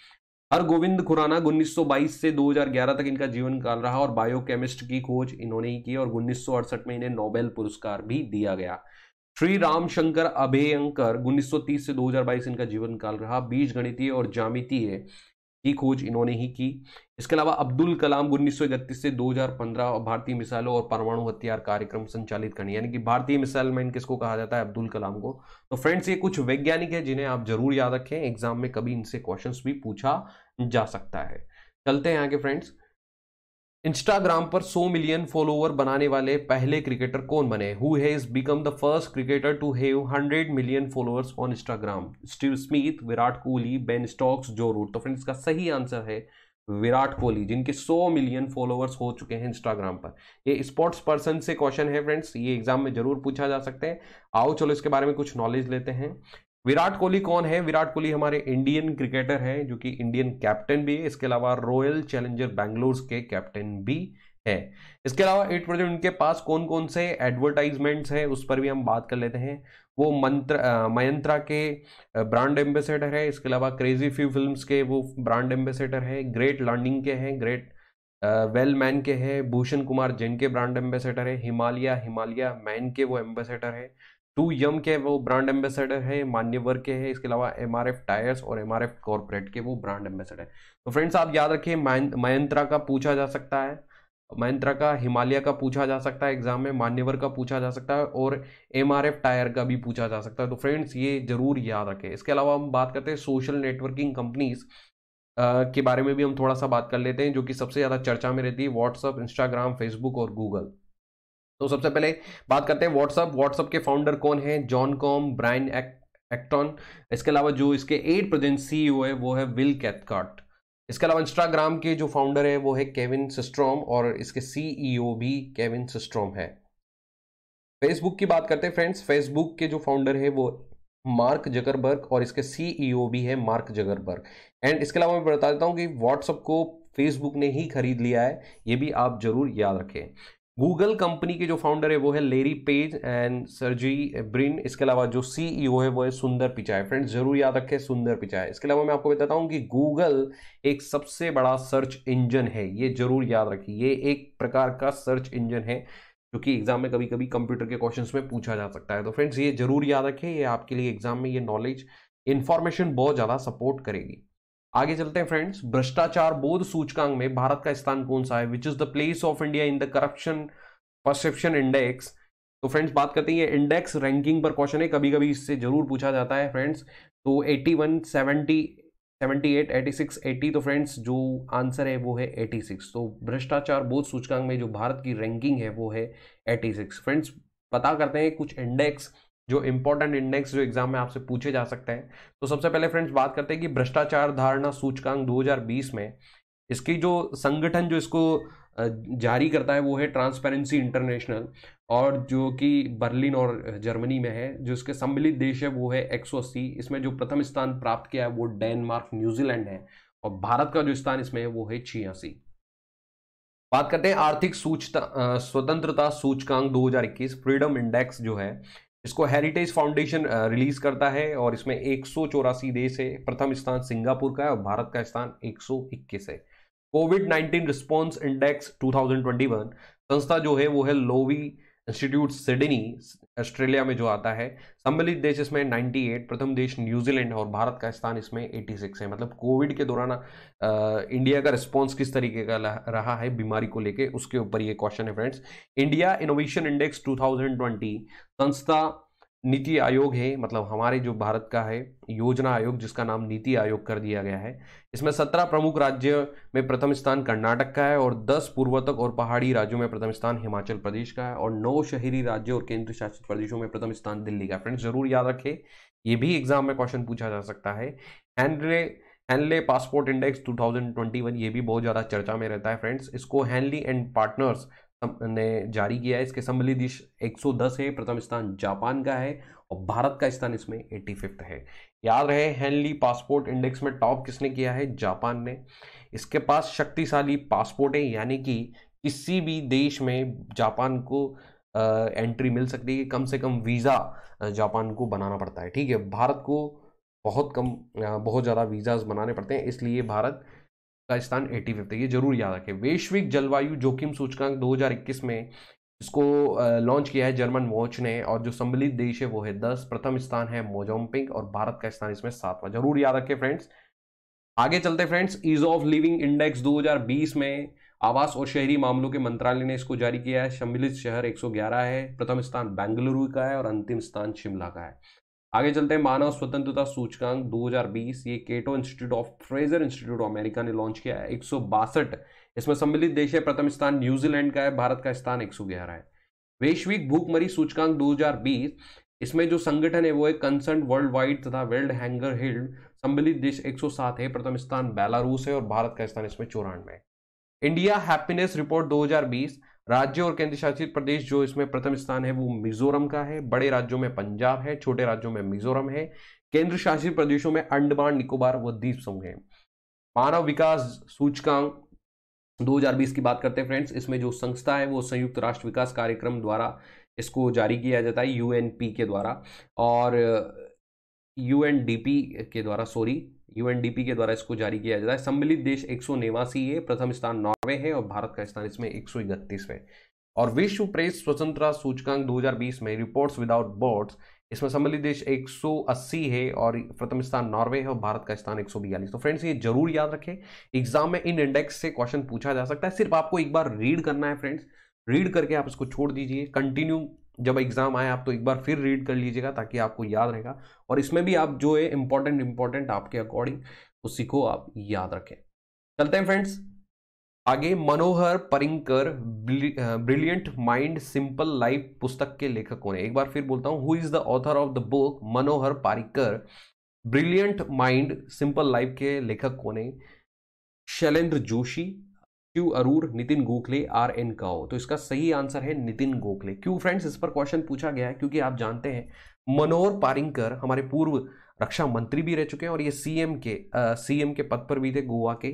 हरगोविंद खुराना 1922 से 2011 तक इनका जीवन काल रहा और बायोकेमिस्ट की खोज इन्होंने ही की और 1968 में इन्हें नोबेल पुरस्कार भी दिया गया। श्री रामशंकर अभयंकर 1930 से 2022 इनका जीवन काल रहा, बीज गणितीय और ज्यामितीय की खोज इन्होंने ही की। इसके अलावा अब्दुल कलाम 1931 से 2015 भारतीय मिसाइलों और परमाणु हथियार कार्यक्रम संचालित करने, यानी कि भारतीय मिसाइल मैन किसको कहा जाता है? अब्दुल कलाम को। तो फ्रेंड्स, ये कुछ वैज्ञानिक है जिन्हें आप जरूर याद रखें, एग्जाम में कभी इनसे क्वेश्चंस भी पूछा जा सकता है। चलते हैं आगे फ्रेंड्स। इंस्टाग्राम पर 100 मिलियन फॉलोवर बनाने वाले पहले क्रिकेटर कौन बने? Who has become the first cricketer to have 100 million followers on Instagram? Steve Smith, Virat Kohli, Ben Stokes, Joe Root. तो फ्रेंड्स, इसका सही आंसर है विराट कोहली, जिनके 100 मिलियन फॉलोअर्स हो चुके हैं इंस्टाग्राम पर। ये स्पोर्ट्स पर्सन से क्वेश्चन है फ्रेंड्स, ये एग्जाम में जरूर पूछा जा सकते हैं। आओ चलो इसके बारे में कुछ नॉलेज लेते हैं। विराट कोहली कौन है? विराट कोहली हमारे इंडियन क्रिकेटर हैं, जो कि इंडियन कैप्टन भी है। इसके अलावा रॉयल चैलेंजर बैंगलोर के कैप्टन भी है। इसके अलावा 8% उनके पास कौन कौन से एडवर्टाइजमेंट्स हैं उस पर भी हम बात कर लेते हैं। वो मयंत्रा के ब्रांड एम्बेसडर है। इसके अलावा क्रेजी फ्यू फिल्म्स के वो ब्रांड एम्बेसडर है। ग्रेट लर्निंग के हैं, ग्रेट वेलमैन के हैं। भूषण कुमार जैन के ब्रांड एम्बेसडर है। हिमालय मैन के वो एम्बेसडर है। 2M के वो ब्रांड एम्बेसडर है। मान्यवर के हैं। इसके अलावा MRF टायर्स और MRF कॉर्पोरेट के वो ब्रांड एम्बेसडर। तो फ्रेंड्स, आप याद रखिए, मयंत्रा का पूछा जा सकता है, महिंद्रा का, हिमालय का पूछा जा सकता है एग्जाम में, मान्यवर का पूछा जा सकता है और MRF टायर का भी पूछा जा सकता है। तो फ्रेंड्स, ये जरूर याद रखें। इसके अलावा हम बात करते हैं सोशल नेटवर्किंग कंपनीज के बारे में भी हम थोड़ा सा बात कर लेते हैं, जो कि सबसे ज्यादा चर्चा में रहती है। व्हाट्सअप, इंस्टाग्राम, फेसबुक और गूगल। तो सबसे पहले बात करते हैं व्हाट्सअप के फाउंडर कौन है? Jan Koum, Brian Acton. इसके अलावा जो इसके 8% CEO है वो है विल कैथकार्ट। इसके अलावा इंस्टाग्राम के जो फाउंडर है वो है केविन सिस्ट्रॉम और इसके CEO भी केविन सिस्ट्रॉम है। फेसबुक की बात करते हैं फ्रेंड्स। फेसबुक के जो फाउंडर है वो मार्क जकरबर्ग और इसके CEO भी है मार्क जकरबर्ग। एंड इसके अलावा मैं बता देता हूं कि व्हाट्सएप को फेसबुक ने ही खरीद लिया है, ये भी आप जरूर याद रखें। गूगल कंपनी के जो फाउंडर है वो है Larry Page and Sergey Brin. इसके अलावा जो सीईओ है वो है सुंदर पिचाई। फ्रेंड्स जरूर याद रखें सुंदर पिचाई। इसके अलावा मैं आपको बताता हूं कि गूगल एक सबसे बड़ा सर्च इंजन है, ये जरूर याद रखिए। ये एक प्रकार का सर्च इंजन है जो कि एग्जाम में कभी कभी कंप्यूटर के क्वेश्चंस में पूछा जा सकता है। तो फ्रेंड्स ये जरूर याद रखें, ये आपके लिए एग्जाम में ये नॉलेज इंफॉर्मेशन बहुत ज्यादा सपोर्ट करेगी। आगे चलते हैं फ्रेंड्स। भ्रष्टाचार बोध सूचकांक में भारत का स्थान कौन सा है? Which is the place of India in the corruption perception index. तो फ्रेंड्स बात करते हैं, ये इंडेक्स रैंकिंग पर क्वेश्चन है, कभी कभी इससे जरूर पूछा जाता है फ्रेंड्स। तो 81, 70, 78, 86, 80। तो फ्रेंड्स जो आंसर है वो है 86। तो भ्रष्टाचार बोध सूचकांक में जो भारत की रैंकिंग है वो है 86। फ्रेंड्स पता करते हैं कुछ इंडेक्स, जो इंपॉर्टेंट इंडेक्स जो एग्जाम में आपसे पूछे जा सकते हैं। तो सबसे पहले फ्रेंड्स बात करते हैं कि भ्रष्टाचार धारणा सूचकांक 2020 में इसकी जो संगठन जो इसको जारी करता है वो है ट्रांसपेरेंसी इंटरनेशनल, और जो कि बर्लिन और जर्मनी में है। जो इसके सम्मिलित देश है वो है 180। इसमें जो प्रथम स्थान प्राप्त किया है वो डेनमार्क न्यूजीलैंड है, और भारत का जो स्थान इसमें है वो है 86। बात करते हैं आर्थिक स्वतंत्रता सूचकांक 2021 फ्रीडम इंडेक्स जो है, इसको हेरिटेज फाउंडेशन रिलीज करता है, और इसमें 184 देश है। प्रथम स्थान सिंगापुर का है और भारत का स्थान 121 है। कोविड-19 रिस्पॉन्स इंडेक्स 2021 संस्था जो है वो है लोवी इंस्टीट्यूट सिडनी, ऑस्ट्रेलिया में जो आता है। सम्मिलित देश इसमें 98, प्रथम देश न्यूजीलैंड और भारत का स्थान इसमें 86 है। मतलब कोविड के दौरान इंडिया का रिस्पॉन्स किस तरीके का रहा है बीमारी को लेके, उसके ऊपर ये क्वेश्चन है फ्रेंड्स। इंडिया इनोवेशन इंडेक्स 2020 संस्था नीति आयोग है, मतलब हमारे जो भारत का है योजना आयोग, जिसका नाम नीति आयोग कर दिया गया है। इसमें 17 प्रमुख राज्य में प्रथम स्थान कर्नाटक का है, और 10 पूर्वोत्तर और पहाड़ी राज्यों में प्रथम स्थान हिमाचल प्रदेश का है, और 9 शहरी राज्यों और केंद्र शासित प्रदेशों में प्रथम स्थान दिल्ली का। फ्रेंड्स जरूर याद रखें, ये भी एग्जाम में क्वेश्चन पूछा जा सकता है। हैंडले पासपोर्ट इंडेक्स 2021, ये भी बहुत ज्यादा चर्चा में रहता है फ्रेंड्स। इसको हैंडली एंड पार्टनर्स ने जारी किया है। इसके सम्मिलित देश 110 है, प्रथम स्थान जापान का है, और भारत का स्थान इसमें 85 है। याद रहे हैंडली पासपोर्ट इंडेक्स में टॉप किसने किया है? जापान ने। इसके पास शक्तिशाली पासपोर्ट है, यानी कि किसी भी देश में जापान को एंट्री मिल सकती है। कम से कम वीजा जापान को बनाना पड़ता है, ठीक है। भारत को बहुत ज़्यादा वीजाज बनाने पड़ते हैं, इसलिए भारत का स्थान 85 है। ये जरूर याद रखें। वैश्विक जलवायु जोखिम सूचकांक 2021 में इसको लॉन्च किया है जर्मन वॉच ने, और जो सम्मिलित देश है वो है 10, प्रथम स्थान है मोजाम्बिक, और भारत का स्थान इसमें 7वां। जरूर याद रखें फ्रेंड्स। आगे चलते friends, ease of living index 2020 में आवास और शहरी मामलों के मंत्रालय ने इसको जारी किया है। सम्मिलित शहर 111 है, प्रथम स्थान बेंगलुरु का है, और अंतिम स्थान शिमला का है। आगे चलते हैं, मानव स्वतंत्रता सूचकांक 2020, ये Cato Institute of Fraser Institute of America ने लॉन्च किया है। 162 इसमें सम्मिलित देश है, प्रथम स्थान न्यूजीलैंड का है, भारत का स्थान 111 है। वैश्विक भूखमरी सूचकांक 2020, इसमें जो संगठन है वो है कंसर्न वर्ल्ड वाइड तथा वर्ल्ड हैंगर हिल्ड, सम्मिलित देश 107 है, प्रथम स्थान बेलारूस है, और भारत का स्थान इसमें 94 है। इंडिया हैप्पीनेस रिपोर्ट 2020, राज्य और केंद्र शासित प्रदेश जो इसमें प्रथम स्थान है वो मिजोरम का है। बड़े राज्यों में पंजाब है, छोटे राज्यों में मिजोरम है, केंद्र शासित प्रदेशों में अंडमान निकोबार व द्वीप समूह है। मानव विकास सूचकांक 2020 की बात करते हैं फ्रेंड्स। इसमें जो संस्था है वो संयुक्त राष्ट्र विकास कार्यक्रम द्वारा इसको जारी किया जाता है, यूएनपी के द्वारा, और यूएनडीपी के द्वारा इसको जारी किया जाता है। सम्मिलित देश 189 है, प्रथम स्थान नॉर्वे है, और भारत का स्थान इसमें 131 है। और विश्व प्रेस स्वतंत्रता सूचकांक 2020 में रिपोर्ट्स विदाउट बॉर्डर्स, इसमें सम्मिलित देश 180 है, और प्रथम स्थान नॉर्वे है, और भारत का स्थान 142। तो फ्रेंड्स ये जरूर याद रखें, एग्जाम में इन इंडेक्स से क्वेश्चन पूछा जा सकता है। सिर्फ आपको एक बार रीड करना है फ्रेंड्स, रीड करके आप इसको छोड़ दीजिए। कंटिन्यू जब एग्जाम आए आप तो एक बार फिर रीड कर लीजिएगा, ताकि आपको याद रहेगा, और इसमें भी आप जो है इंपॉर्टेंट आपके अकॉर्डिंग उसी को आप याद रखें। चलते हैं फ्रेंड्स आगे। Manohar Parrikar brilliant mind simple life पुस्तक के लेखक कौन है? एक बार फिर बोलता हूं, who is the author of the book Manohar Parrikar brilliant mind simple life के लेखक कौन है? Shailendra Joshi, Q Arur, Nitin Gokhale, R N Kao. तो इसका सही आंसर है नितिन गोखले। क्यों फ्रेंड्स इस पर क्वेश्चन पूछा गया है? क्योंकि आप जानते हैं मनोहर पारिकर हमारे पूर्व रक्षा मंत्री भी रह चुके हैं, और ये सीएम के पद पर भी थे गोवा के।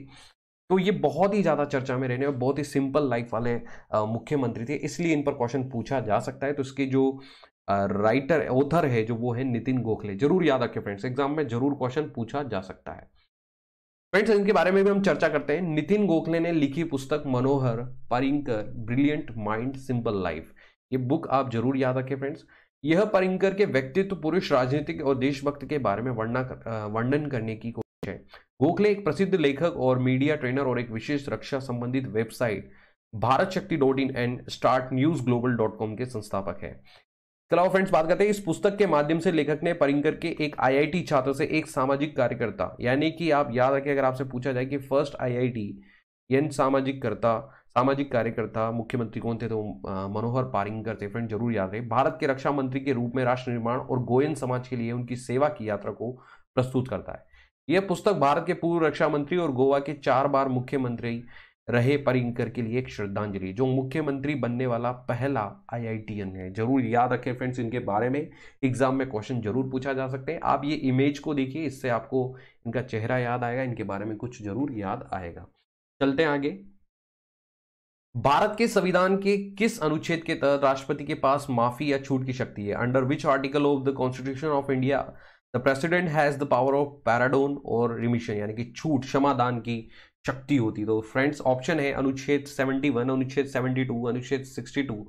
तो ये बहुत ही ज्यादा चर्चा में रहने और बहुत ही सिंपल लाइफ वाले मुख्यमंत्री थे, इसलिए इन पर क्वेश्चन पूछा जा सकता है। तो इसके जो राइटर ऑथर है जो वो है नितिन गोखले, जरूर याद रखें फ्रेंड्स, एग्जाम में जरूर क्वेश्चन पूछा जा सकता है। फ्रेंड्स इनके बारे में भी हम चर्चा करते हैं। नितिन गोखले ने लिखी पुस्तक मनोहर पारिंकर ब्रिलियंट माइंड सिंपल लाइफ, ये बुक आप जरूर याद रखें फ्रेंड्स। यह पारिंकर के व्यक्तित्व, पुरुष, राजनीतिक और देशभक्त के बारे में वर्णन करने की कोशिश है। गोखले एक प्रसिद्ध लेखक और मीडिया ट्रेनर और एक विशेष रक्षा संबंधित वेबसाइट भारत शक्ति .in एंड startnewsglobal.com के संस्थापक है। इसके अलावा फ्रेंड्स बात करते हैं, इस पुस्तक के माध्यम से लेखक ने पारिंकर के एक आईआईटी छात्र से एक सामाजिक कार्यकर्ता, यानी कि आप याद रखें अगर आपसे पूछा जाए कि फर्स्ट आईआईटी यानी सामाजिक कार्यकर्ता मुख्यमंत्री कौन थे, तो मनोहर पारिंकर थे। फ्रेंड जरूर याद रहे। भारत के रक्षा मंत्री के रूप में राष्ट्र निर्माण और गोयन समाज के लिए उनकी सेवा की यात्रा को प्रस्तुत करता है। यह पुस्तक भारत के पूर्व रक्षा मंत्री और गोवा के 4 बार मुख्यमंत्री रहे पारिंकर के लिए एक श्रद्धांजलि, जो मुख्यमंत्री बनने वाला पहला आईआईटीएन है। जरूर याद रखें फ्रेंड्स, इनके बारे में एग्जाम में क्वेश्चन जरूर पूछा जा सकते हैं। आप ये इमेज को देखिए, इससे आपको इनका चेहरा याद आएगा, इनके बारे में कुछ जरूर याद आएगा। चलते हैं आगे। भारत के संविधान के किस अनुच्छेद के तहत राष्ट्रपति के पास माफी या छूट की शक्ति है? Under which article of the constitution of India the president has the power of pardon और रिमिशन, यानी कि छूट, क्षमादान की शक्ति होती। तो फ्रेंड्स ऑप्शन है अनुच्छेद 71, अनुच्छेद 72, अनुच्छेद 62,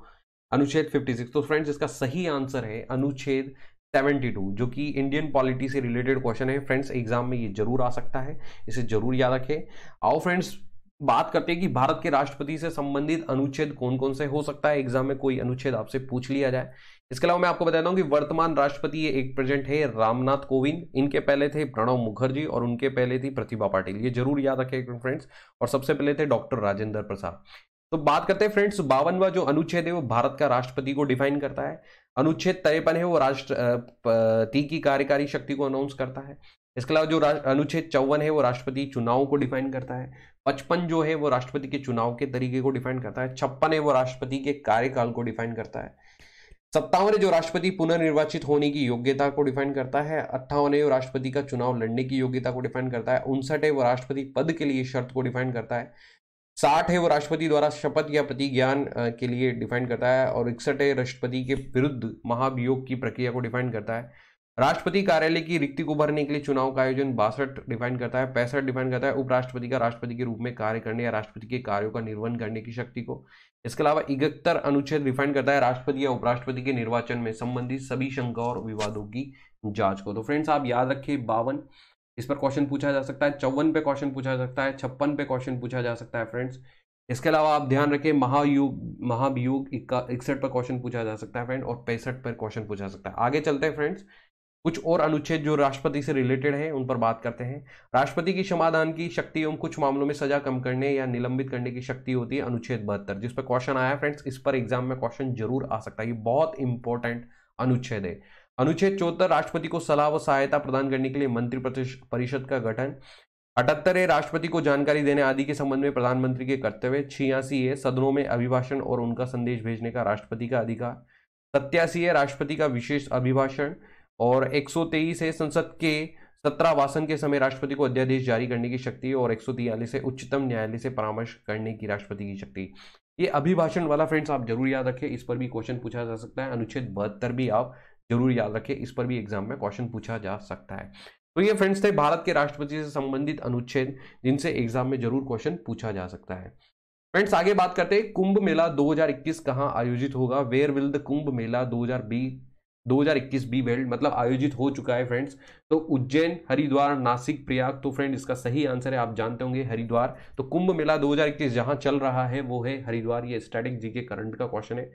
अनुच्छेद 56। तो फ्रेंड्स इसका सही आंसर है अनुच्छेद 72, जो कि इंडियन पॉलिटी से रिलेटेड क्वेश्चन है। फ्रेंड्स एग्जाम में ये जरूर आ सकता है, इसे जरूर याद रखें। आओ फ्रेंड्स बात करते हैं कि भारत के राष्ट्रपति से संबंधित अनुच्छेद कौन कौन से हो सकता है, एग्जाम में कोई अनुच्छेद आपसे पूछ लिया जाए। इसके अलावा मैं आपको बताता हूं कि वर्तमान राष्ट्रपति एक प्रेजेंट है रामनाथ कोविंद, इनके पहले थे प्रणब मुखर्जी और उनके पहले थी प्रतिभा पाटिल, ये जरूर याद रखें फ्रेंड्स। और सबसे पहले थे डॉक्टर राजेंद्र प्रसाद। तो बात करते हैं फ्रेंड्स 52वां जो अनुच्छेद है वो भारत का राष्ट्रपति को डिफाइन करता है। अनुच्छेद 53 है वो राष्ट्रपति की कार्यकारी शक्ति को अनाउंस करता है। इसके अलावा जो अनुच्छेद 54 है वो राष्ट्रपति चुनाव को डिफाइन करता है। 55 जो है वो राष्ट्रपति के चुनाव के तरीके को डिफाइन करता है। 56 है वो राष्ट्रपति के कार्यकाल को डिफाइन करता है। 57 जो राष्ट्रपति पुनर्निर्वाचित होने की योग्यता को डिफाइन करता है। 58 है वो राष्ट्रपति का चुनाव लड़ने की योग्यता को डिफाइन करता है। 59 है वो राष्ट्रपति पद के लिए शर्त को डिफाइन करता है। 60 है वो राष्ट्रपति द्वारा शपथ या प्रतिज्ञान के लिए डिफाइन करता है। और 61 है राष्ट्रपति के विरुद्ध महाभियोग की प्रक्रिया को डिफाइन करता है। राष्ट्रपति कार्यालय की रिक्ति को भरने के लिए चुनाव का आयोजन 62 डिफाइन करता है। 65 डिफाइन करता है उपराष्ट्रपति का राष्ट्रपति के रूप में कार्य करने या राष्ट्रपति के कार्यों का निर्वहन करने की शक्ति को। इसके अलावा 71 अनुच्छेद डिफाइन करता है राष्ट्रपति या उपराष्ट्रपति के निर्वाचन में संबंधित सभी शंका और विवादों की जांच को। तो फ्रेंड्स आप याद रखिए 52, इस पर क्वेश्चन पूछा जा सकता है। 54 पे क्वेश्चन पूछा जा सकता है। 56 पे क्वेश्चन पूछा जा सकता है फ्रेंड्स। इसके अलावा आप ध्यान रखें महाभियोग 61 पर क्वेश्चन पूछा जा सकता है फ्रेंड, और 65 पर क्वेश्चन पूछा जा सकता है। आगे चलते हैं फ्रेंड्स, कुछ और अनुच्छेद जो राष्ट्रपति से रिलेटेड है उन पर बात करते हैं। राष्ट्रपति की क्षमादान की शक्ति एवं कुछ मामलों में सजा कम करने या निलंबित करने की शक्ति होती है अनुच्छेद 72, जिस पर क्वेश्चन आया फ्रेंड्स। इस पर एग्जाम में क्वेश्चन जरूर आ सकता है, ये बहुत इंपॉर्टेंट अनुच्छेद है। अनुच्छेद 74 राष्ट्रपति को सलाह व सहायता प्रदान करने के लिए मंत्री परिषद का गठन। 78 है राष्ट्रपति को जानकारी देने आदि के संबंध में प्रधानमंत्री के कर्तव्य। 86 है सदनों में अभिभाषण और उनका संदेश भेजने का राष्ट्रपति का अधिकार। 87 है राष्ट्रपति का विशेष अभिभाषण। और 123 है संसद के 17 वासन के समय राष्ट्रपति को अध्यादेश जारी करने की शक्ति। और 143 है उच्चतम न्यायालय से परामर्श करने की राष्ट्रपति की शक्ति। ये अभिभाषण वाला फ्रेंड्स आप जरूर याद रखें, इस पर भी क्वेश्चन पूछा जा सकता है। अनुच्छेद 72 भी आप जरूर याद रखें, इस पर भी एग्जाम में क्वेश्चन पूछा जा सकता है। तो ये फ्रेंड्स थे भारत के राष्ट्रपति से संबंधित अनुच्छेद, जिनसे एग्जाम में जरूर क्वेश्चन पूछा जा सकता है। फ्रेंड्स आगे बात करते हैं, कुंभ मेला 2021 कहां आयोजित होगा? Where will the Kumbh Mela 2021 be held, मतलब आयोजित हो चुका है फ्रेंड्स। तो उज्जैन, हरिद्वार, नासिक, प्रयाग। तो फ्रेंड इसका सही आंसर है, आप जानते होंगे, हरिद्वार। तो कुंभ मेला 2021 जहां चल रहा है वो है हरिद्वार। ये स्टैटिक जीके करंट का क्वेश्चन है।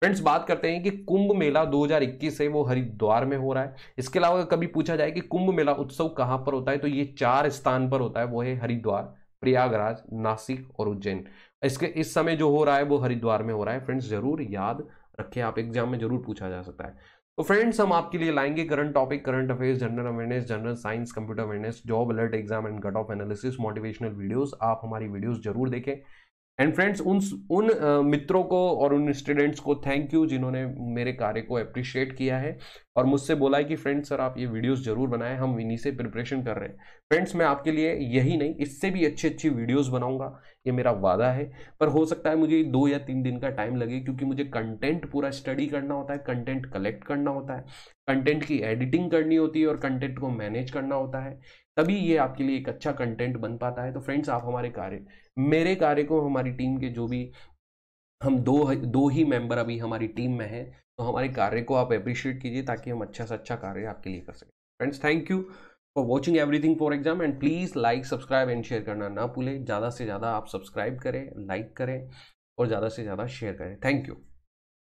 फ्रेंड्स बात करते हैं कि कुंभ मेला 2021 है वो हरिद्वार में हो रहा है। इसके अलावा कभी पूछा जाए कि कुंभ मेला उत्सव कहां पर होता है, तो ये 4 स्थान पर होता है, वो है हरिद्वार, प्रयागराज, नासिक और उज्जैन। इस समय जो हो रहा है वो हरिद्वार में हो रहा है। फ्रेंड्स जरूर याद रखें, आप एग्जाम में जरूर पूछा जा सकता है। तो फ्रेंड्स हम आपके लिए लाएंगे current topic, current affairs, general awareness, general science, computer awareness, job alert, exam and cut off analysis, motivational videos. आप हमारी वीडियोस जरूर देखें। एंड फ्रेंड्स, उन मित्रों को और उन स्टूडेंट्स को थैंक यू जिन्होंने मेरे कार्य को अप्रिशिएट किया है और मुझसे बोला है कि फ्रेंड्स सर आप ये वीडियोस जरूर बनाएं, हम इन्हीं से प्रिपरेशन कर रहे हैं। फ्रेंड्स, मैं आपके लिए यही नहीं, इससे भी अच्छी अच्छी वीडियोस बनाऊंगा, ये मेरा वादा है। पर हो सकता है मुझे 2 या 3 दिन का टाइम लगे, क्योंकि मुझे कंटेंट पूरा स्टडी करना होता है, कंटेंट कलेक्ट करना होता है, कंटेंट की एडिटिंग करनी होती है और कंटेंट को मैनेज करना होता है, तभी ये आपके लिए एक अच्छा कंटेंट बन पाता है। तो फ्रेंड्स, आप मेरे कार्य को, हमारी टीम के जो भी हम दो ही मेंबर अभी हमारी टीम में हैं, तो हमारे कार्य को आप अप्रिशिएट कीजिए ताकि हम अच्छा से अच्छा कार्य आपके लिए कर सकें। Friends, thank you for watching everything for exam, and please like, subscribe and share करना ना भूलें। ज़्यादा से ज़्यादा आप सब्सक्राइब करें, लाइक करें और ज़्यादा से ज़्यादा शेयर करें। Thank you.